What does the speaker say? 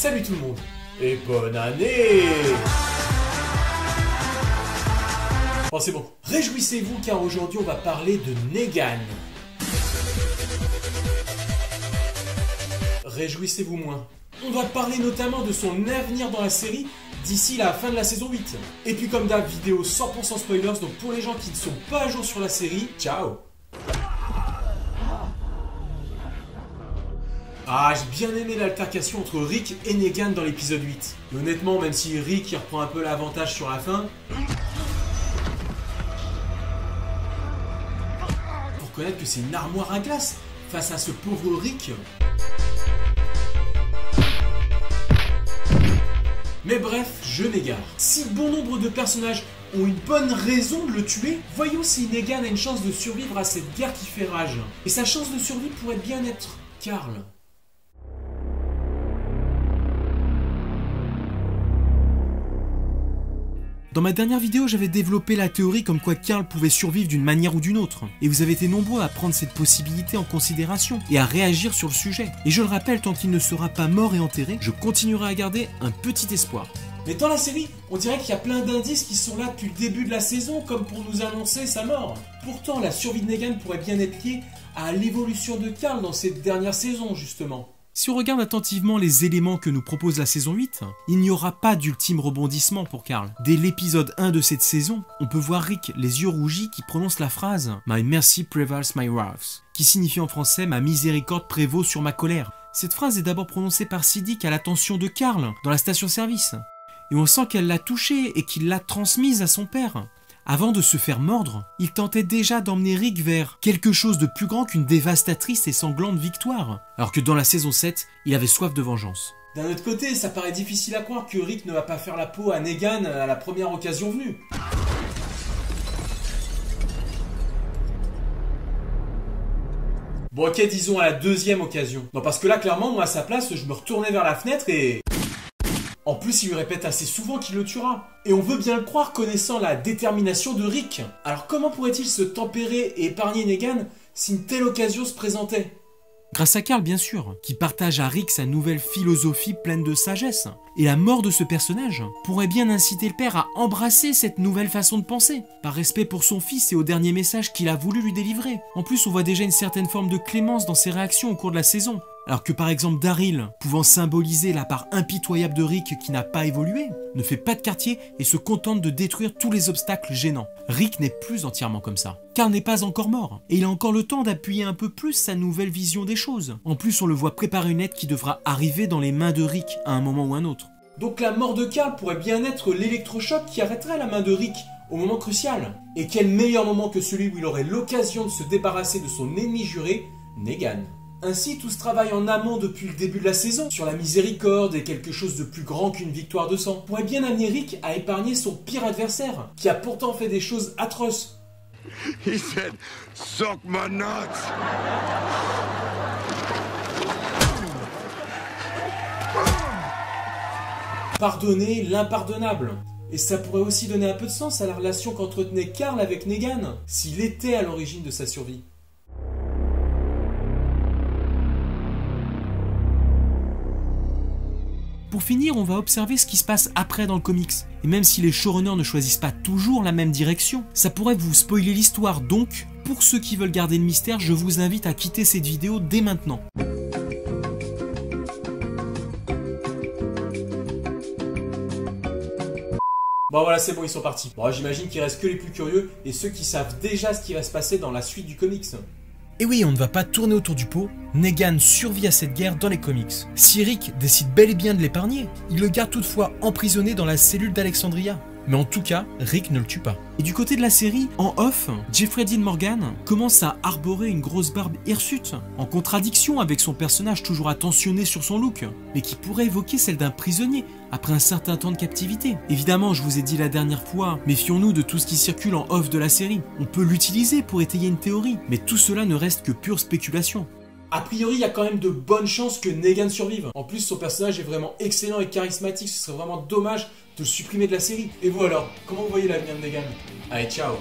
Salut tout le monde et bonne année. Bon c'est bon, réjouissez-vous car aujourd'hui on va parler de Negan. Réjouissez-vous moins. On va parler notamment de son avenir dans la série d'ici la fin de la saison 8. Et puis comme d'hab, vidéo 100% spoilers, donc pour les gens qui ne sont pas à jour sur la série, ciao. Ah, j'ai bien aimé l'altercation entre Rick et Negan dans l'épisode 8. Et honnêtement, même si Rick il reprend un peu l'avantage sur la fin, faut reconnaître que c'est une armoire à glace face à ce pauvre Rick. Mais bref, je m'égare. Si bon nombre de personnages ont une bonne raison de le tuer, voyons si Negan a une chance de survivre à cette guerre qui fait rage. Et sa chance de survie pourrait bien être Carl. Dans ma dernière vidéo, j'avais développé la théorie comme quoi Carl pouvait survivre d'une manière ou d'une autre. Et vous avez été nombreux à prendre cette possibilité en considération et à réagir sur le sujet. Et je le rappelle, tant qu'il ne sera pas mort et enterré, je continuerai à garder un petit espoir. Mais dans la série, on dirait qu'il y a plein d'indices qui sont là depuis le début de la saison, comme pour nous annoncer sa mort. Pourtant, la survie de Negan pourrait bien être liée à l'évolution de Carl dans cette dernière saison, justement. Si on regarde attentivement les éléments que nous propose la saison 8, il n'y aura pas d'ultime rebondissement pour Carl. Dès l'épisode 1 de cette saison, on peut voir Rick les yeux rougis qui prononce la phrase « My mercy prevails my wrath », qui signifie en français « Ma miséricorde prévaut sur ma colère ». Cette phrase est d'abord prononcée par Siddiq à l'attention de Carl dans la station-service. Et on sent qu'elle l'a touchée et qu'il l'a transmise à son père. Avant de se faire mordre, il tentait déjà d'emmener Rick vers quelque chose de plus grand qu'une dévastatrice et sanglante victoire, alors que dans la saison 7, il avait soif de vengeance. D'un autre côté, ça paraît difficile à croire que Rick ne va pas faire la peau à Negan à la première occasion venue. Bon ok, disons à la deuxième occasion. Non parce que là, clairement, moi à sa place, je me retournais vers la fenêtre et... En plus, il lui répète assez souvent qu'il le tuera. Et on veut bien le croire connaissant la détermination de Rick. Alors comment pourrait-il se tempérer et épargner Negan si une telle occasion se présentait? Grâce à Carl bien sûr, qui partage à Rick sa nouvelle philosophie pleine de sagesse. Et la mort de ce personnage pourrait bien inciter le père à embrasser cette nouvelle façon de penser, par respect pour son fils et au dernier message qu'il a voulu lui délivrer. En plus, on voit déjà une certaine forme de clémence dans ses réactions au cours de la saison. Alors que par exemple Daryl, pouvant symboliser la part impitoyable de Rick qui n'a pas évolué, ne fait pas de quartier et se contente de détruire tous les obstacles gênants. Rick n'est plus entièrement comme ça. Carl n'est pas encore mort, et il a encore le temps d'appuyer un peu plus sa nouvelle vision des choses. En plus, on le voit préparer une aide qui devra arriver dans les mains de Rick à un moment ou un autre. Donc la mort de Carl pourrait bien être l'électrochoc qui arrêterait la main de Rick au moment crucial. Et quel meilleur moment que celui où il aurait l'occasion de se débarrasser de son ennemi juré, Negan. Ainsi, tout ce travail en amont depuis le début de la saison, sur la miséricorde et quelque chose de plus grand qu'une victoire de sang, pourrait bien amener Rick à épargner son pire adversaire, qui a pourtant fait des choses atroces. He said, "Suck my nuts." Pardonner l'impardonnable. Et ça pourrait aussi donner un peu de sens à la relation qu'entretenait Carl avec Negan, s'il était à l'origine de sa survie. Pour finir, on va observer ce qui se passe après dans le comics. Et même si les showrunners ne choisissent pas toujours la même direction, ça pourrait vous spoiler l'histoire. Donc, pour ceux qui veulent garder le mystère, je vous invite à quitter cette vidéo dès maintenant. Bon voilà, c'est bon, ils sont partis. Bon, j'imagine qu'il reste que les plus curieux et ceux qui savent déjà ce qui va se passer dans la suite du comics. Et oui, on ne va pas tourner autour du pot, Negan survit à cette guerre dans les comics. Si Rick décide bel et bien de l'épargner, il le garde toutefois emprisonné dans la cellule d'Alexandria. Mais en tout cas, Rick ne le tue pas. Et du côté de la série, en off, Jeffrey Dean Morgan commence à arborer une grosse barbe hirsute, en contradiction avec son personnage toujours attentionné sur son look, mais qui pourrait évoquer celle d'un prisonnier après un certain temps de captivité. Évidemment, je vous ai dit la dernière fois, méfions-nous de tout ce qui circule en off de la série. On peut l'utiliser pour étayer une théorie, mais tout cela ne reste que pure spéculation. A priori, il y a quand même de bonnes chances que Negan survive. En plus, son personnage est vraiment excellent et charismatique, ce serait vraiment dommage de le supprimer de la série. Et vous alors, comment vous voyez l'avenir de Negan? Allez, ciao!